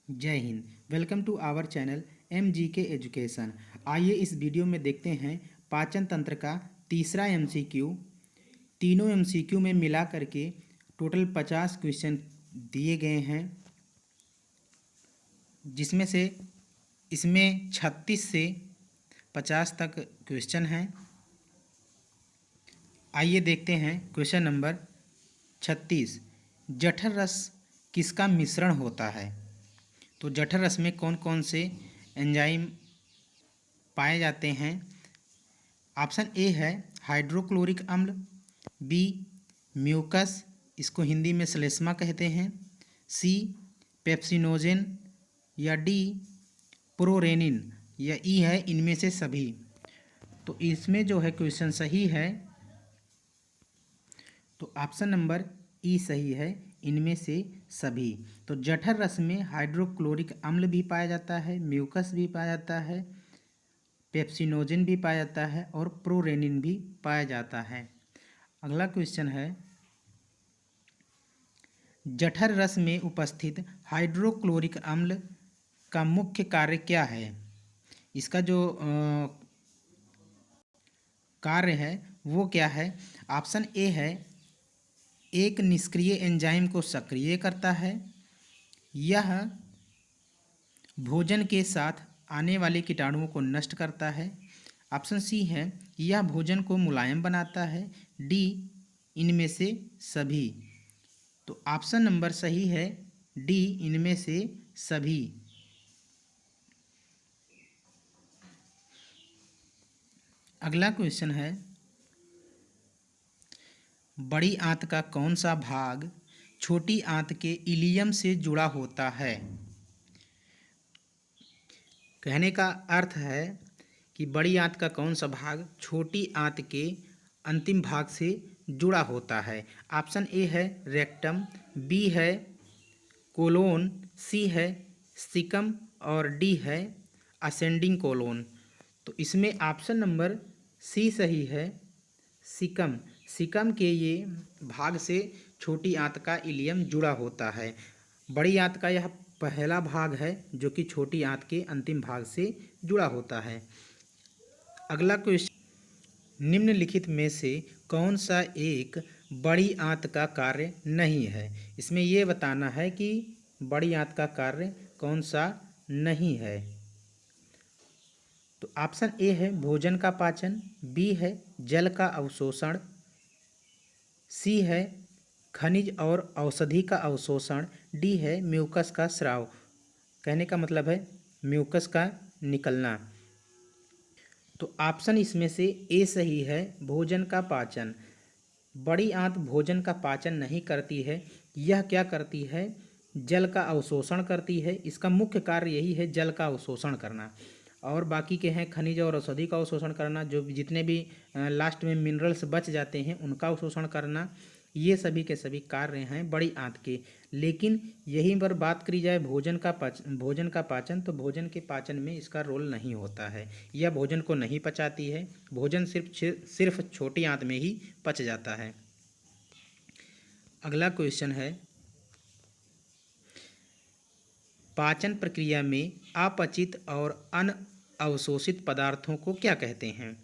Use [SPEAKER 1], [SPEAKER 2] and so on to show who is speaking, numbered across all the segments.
[SPEAKER 1] जय हिंद। Welcome to our channel MGK education. आइए इस वीडियो में देखते हैं पाचन तंत्र का तीसरा MCQ। तीनों MCQ में मिला करके टोटल 50 क्वेश्चन दिए गए हैं, जिसमें से इसमें 36 से 50 तक क्वेश्चन हैं। आइए देखते हैं क्वेश्चन नंबर 36। जठर रस किसका मिश्रण होता है? तो जठर रस में कौन कौन से एंजाइम पाए जाते हैं? ऑप्शन ए है हाइड्रोक्लोरिक अम्ल, बी म्यूकस, इसको हिंदी में श्लेष्मा कहते हैं, सी पेप्सिनोजेन, या डी प्रोरेनिन, या ई है इनमें से सभी। तो इसमें जो है क्वेश्चन सही है, तो ऑप्शन नंबर ई सही है, इनमें से सभी। तो जठर रस में हाइड्रोक्लोरिक अम्ल भी पाया जाता है, म्यूकस भी पाया जाता है, पेप्सिनोजेन भी पाया जाता है और प्रोरेनिन भी पाया जाता है। अगला क्वेश्चन है, जठर रस में उपस्थित हाइड्रोक्लोरिक अम्ल का मुख्य कार्य क्या है? इसका जो कार्य है वो क्या है? ऑप्शन ए है एक निष्क्रिय एंजाइम को सक्रिय करता है, यह भोजन के साथ आने वाले कीटाणुओं को नष्ट करता है, ऑप्शन सी है यह भोजन को मुलायम बनाता है, डी इनमें से सभी। तो ऑप्शन नंबर सही है डी इनमें से सभी। अगला क्वेश्चन है, बड़ी आंत का कौन सा भाग छोटी आंत के इलियम से जुड़ा होता है? कहने का अर्थ है कि बड़ी आंत का कौन सा भाग छोटी आंत के अंतिम भाग से जुड़ा होता है। ऑप्शन ए है रेक्टम, बी है कोलोन, सी है सिकम और डी है असेंडिंग कोलोन। तो इसमें ऑप्शन नंबर सी सही है, सिकम। सिकम के ये भाग से छोटी आंत का इलियम जुड़ा होता है। बड़ी आंत का यह पहला भाग है जो कि छोटी आंत के अंतिम भाग से जुड़ा होता है। अगला क्वेश्चन, निम्नलिखित में से कौन सा एक बड़ी आंत का कार्य नहीं है? इसमें यह बताना है कि बड़ी आंत का कार्य कौन सा नहीं है। तो ऑप्शन ए है भोजन का पाचन, बी है जल का अवशोषण, सी है खनिज और औषधि का अवशोषण, डी है म्यूकस का स्राव। कहने का मतलब है म्यूकस का निकलना। तो ऑप्शन इसमें से ए सही है, भोजन का पाचन। बड़ी आंत भोजन का पाचन नहीं करती है, यह क्या करती है? जल का अवशोषण करती है। इसका मुख्य कार्य यही है, जल का अवशोषण करना। और बाकी के हैं खनिज और औषधि का अवशोषण करना, जो जितने भी लास्ट में मिनरल्स बच जाते हैं उनका अवशोषण करना। ये सभी के सभी कार्य हैं बड़ी आंत के। लेकिन यहीं पर बात करी जाए भोजन का पाचन, तो भोजन के पाचन में इसका रोल नहीं होता है। यह भोजन को नहीं पचाती है, भोजन सिर्फ छोटी आंत में ही पच जाता है। अगला क्वेश्चन है, पाचन प्रक्रिया में अपचित और अनअवशोषित पदार्थों को क्या कहते हैं?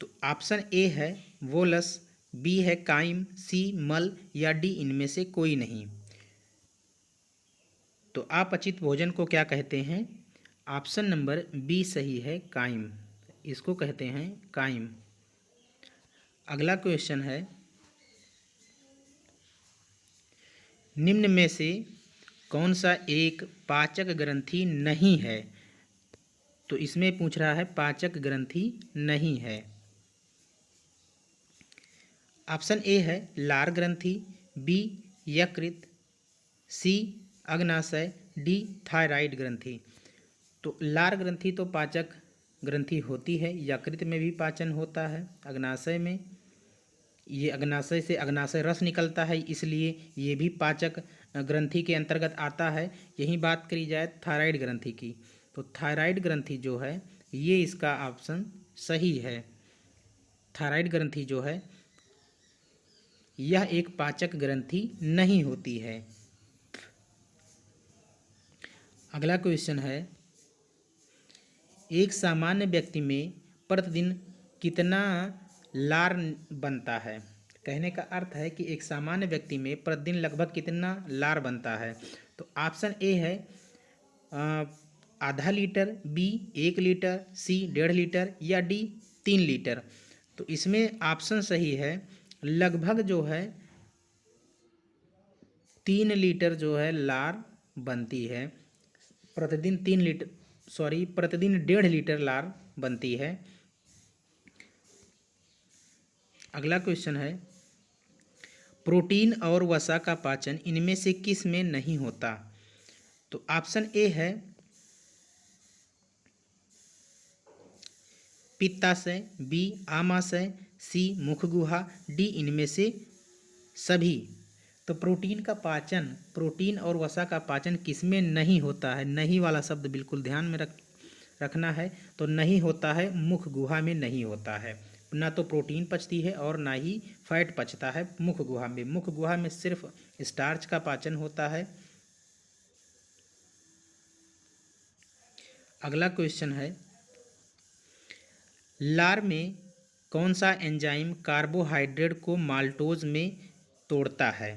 [SPEAKER 1] तो ऑप्शन ए है वोलस, बी है काइम, सी मल, या डी इनमें से कोई नहीं। तो अपचित भोजन को क्या कहते हैं? ऑप्शन नंबर बी सही है, काइम। इसको कहते हैं काइम। अगला क्वेश्चन है, निम्न में से कौन सा एक पाचक ग्रंथि नहीं है? तो इसमें पूछ रहा है पाचक ग्रंथि नहीं है। ऑप्शन ए है लार ग्रंथि, बी यकृत, सी अग्नाशय, डी थायराइड ग्रंथि। तो लार ग्रंथि तो पाचक ग्रंथि होती है, यकृत में भी पाचन होता है, अग्नाशय में, ये अग्नाशय से अग्नाशय रस निकलता है, इसलिए ये भी पाचक ग्रंथि के अंतर्गत आता है। यही बात करी जाए थायराइड ग्रंथि की, तो थायराइड ग्रंथि जो है ये इसका ऑप्शन सही है। थायराइड ग्रंथि जो है यह एक पाचक ग्रंथि नहीं होती है। अगला क्वेश्चन है, एक सामान्य व्यक्ति में प्रतिदिन कितना लार बनता है। कहने का अर्थ है कि एक सामान्य व्यक्ति में प्रतिदिन लगभग कितना लार बनता है। तो ऑप्शन ए है आधा लीटर, बी 1 लीटर, सी 1.5 लीटर या डी 3 लीटर। तो इसमें ऑप्शन सही है, लगभग जो है 3 लीटर जो है लार बनती है। प्रतिदिन 3 लीटर, सॉरी, प्रतिदिन 1.5 लीटर लार बनती है। अगला क्वेश्चन है, प्रोटीन और वसा का पाचन इनमें से किस में नहीं होता। तो ऑप्शन ए है पित्ताशय, बी आमाशय, सी मुखगुहा, डी इनमें से सभी। तो प्रोटीन का पाचन, प्रोटीन और वसा का पाचन किसमें नहीं होता है। नहीं वाला शब्द बिल्कुल ध्यान में रखना है। तो नहीं होता है, मुख गुहा में नहीं होता है। ना तो प्रोटीन पचती है और ना ही फैट पचता है मुख गुहा में। मुख गुहा में सिर्फ स्टार्च का पाचन होता है। अगला क्वेश्चन है, लार में कौन सा एंजाइम कार्बोहाइड्रेट को माल्टोज में तोड़ता है।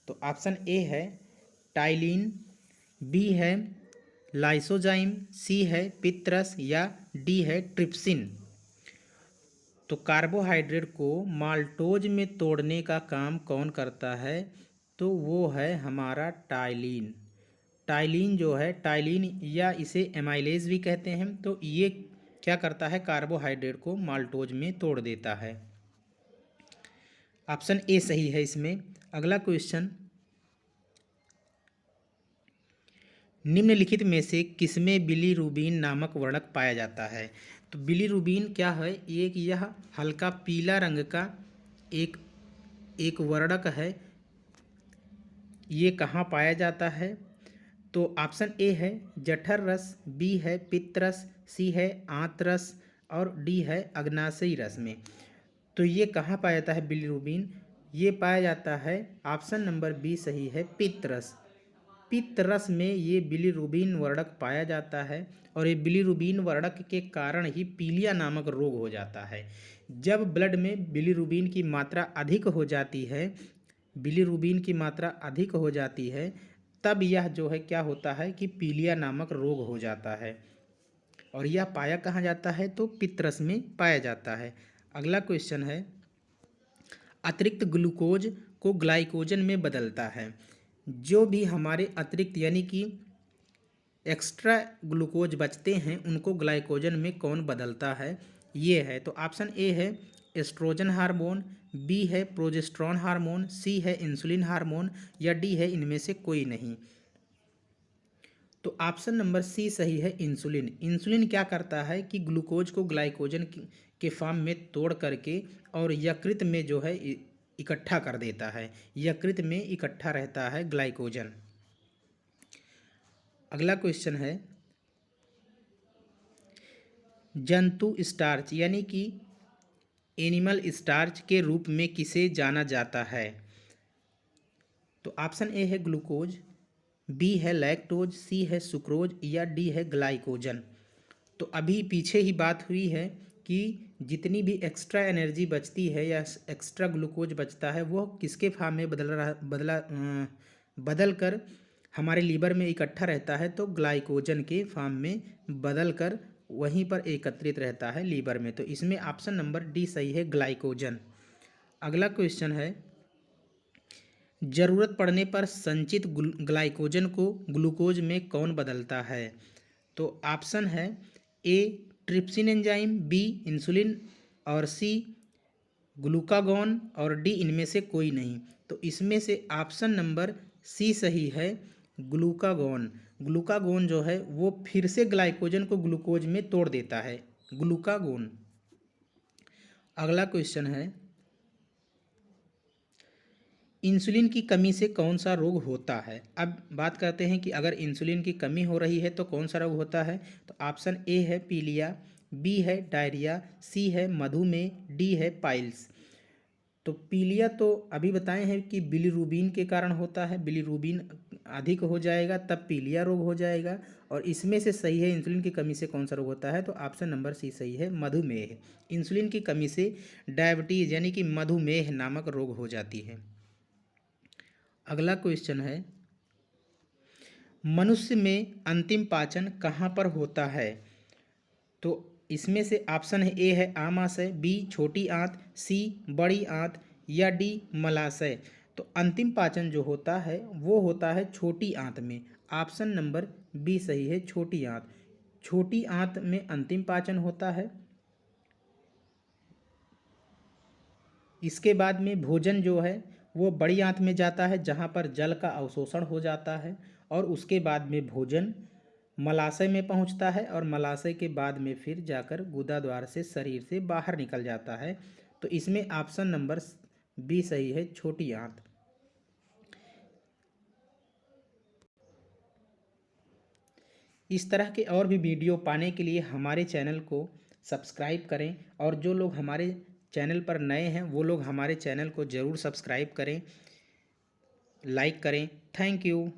[SPEAKER 1] तो ऑप्शन ए है टाइलिन, बी है लाइसोजाइम, सी है पितरस या डी है ट्रिप्सिन। तो कार्बोहाइड्रेट को माल्टोज में तोड़ने का काम कौन करता है। तो वो है हमारा टाइलिन। टाइलिन जो है, टाइलिन या इसे एमाइलेज भी कहते हैं। तो ये क्या करता है, कार्बोहाइड्रेट को माल्टोज में तोड़ देता है। ऑप्शन ए सही है इसमें। अगला क्वेश्चन, निम्नलिखित में से किसमें बिलीरुबिन नामक वर्णक पाया जाता है। तो बिलीरुबिन क्या है, एक यह हल्का पीला रंग का एक वर्णक है। ये कहाँ पाया जाता है। तो ऑप्शन ए है जठर रस, बी है पित्तरस, सी है आंत्रस और डी है अग्नाशयी रस में। तो ये कहाँ पाया जाता है बिलीरुबिन, ये पाया जाता है, ऑप्शन नंबर बी सही है, पित्तरस। पित्तरस में ये बिलीरुबिन वर्णक पाया जाता है और ये बिलीरुबिन वर्णक के कारण ही पीलिया नामक रोग हो जाता है। जब ब्लड में बिलीरुबिन की मात्रा अधिक हो जाती है, बिलीरुबिन की मात्रा अधिक हो जाती है, तब यह जो है क्या होता है कि पीलिया नामक रोग हो जाता है। और यह पाया कहाँ जाता है, तो पित्तरस में पाया जाता है। अगला क्वेश्चन है, अतिरिक्त ग्लूकोज को ग्लाइकोजन में बदलता है। जो भी हमारे अतिरिक्त यानी कि एक्स्ट्रा ग्लूकोज बचते हैं उनको ग्लाइकोजन में कौन बदलता है, ये है। तो ऑप्शन ए है एस्ट्रोजन हार्मोन, बी है प्रोजेस्टेरॉन हार्मोन, सी है इंसुलिन हार्मोन या डी है इनमें से कोई नहीं। तो ऑप्शन नंबर सी सही है, इंसुलिन। इंसुलिन क्या करता है कि ग्लूकोज को ग्लाइकोजन के फॉर्म में तोड़ करके और यकृत में जो है इकट्ठा कर देता है। यकृत में इकट्ठा रहता है ग्लाइकोजन। अगला क्वेश्चन है, जंतु स्टार्च यानी कि एनिमल स्टार्च के रूप में किसे जाना जाता है। तो ऑप्शन ए है ग्लूकोज, बी है लैक्टोज, सी है सुक्रोज या डी है ग्लाइकोजन। तो अभी पीछे ही बात हुई है कि जितनी भी एक्स्ट्रा एनर्जी बचती है या एक्स्ट्रा ग्लूकोज बचता है वो किसके फॉर्म में बदल कर हमारे लीवर में इकट्ठा रहता है। तो ग्लाइकोजन के फॉर्म में बदल कर वहीं पर एकत्रित रहता है लीवर में। तो इसमें ऑप्शन नंबर डी सही है, ग्लाइकोजन। अगला क्वेश्चन है, ज़रूरत पड़ने पर संचित ग्लाइकोजन को ग्लूकोज में कौन बदलता है। तो ऑप्शन है ए ट्रिप्सिन एंजाइम, बी इंसुलिन और सी ग्लूकागॉन और डी इनमें से कोई नहीं। तो इसमें से ऑप्शन नंबर सी सही है, ग्लूकागॉन। ग्लूकागॉन जो है वो फिर से ग्लाइकोजन को ग्लूकोज में तोड़ देता है, ग्लूकागॉन। अगला क्वेश्चन है, इंसुलिन की कमी से कौन सा रोग होता है। अब बात करते हैं कि अगर इंसुलिन की कमी हो रही है तो कौन सा रोग होता है। तो ऑप्शन ए है पीलिया, बी है डायरिया, सी है मधुमेह, डी है पाइल्स। तो पीलिया तो अभी बताए हैं कि बिलीरुबिन के कारण होता है। बिलीरुबिन अधिक हो जाएगा तब पीलिया रोग हो जाएगा। और इसमें से सही है इंसुलिन की कमी से कौन सा रोग होता है, तो ऑप्शन नंबर सी सही है, मधुमेह। इंसुलिन की कमी से डायबिटीज यानी कि मधुमेह नामक रोग हो जाती है। अगला क्वेश्चन है, मनुष्य में अंतिम पाचन कहाँ पर होता है, तो इसमें से ऑप्शन है ए है आमाशय, बी छोटी आंत, सी बड़ी आंत या डी मलाशय। तो अंतिम पाचन जो होता है वो होता है छोटी आंत में। ऑप्शन नंबर बी सही है, छोटी आंत। छोटी आंत में अंतिम पाचन होता है। इसके बाद में भोजन जो है वो बड़ी आंत में जाता है जहाँ पर जल का अवशोषण हो जाता है, और उसके बाद में भोजन मलाशय में पहुंचता है, और मलाशय के बाद में फिर जाकर गुदा द्वार से शरीर से बाहर निकल जाता है। तो इसमें ऑप्शन नंबर बी सही है, छोटी आंत। इस तरह के और भी वीडियो पाने के लिए हमारे चैनल को सब्सक्राइब करें, और जो लोग हमारे चैनल पर नए हैं वो लोग हमारे चैनल को ज़रूर सब्सक्राइब करें, लाइक करें। Thank you.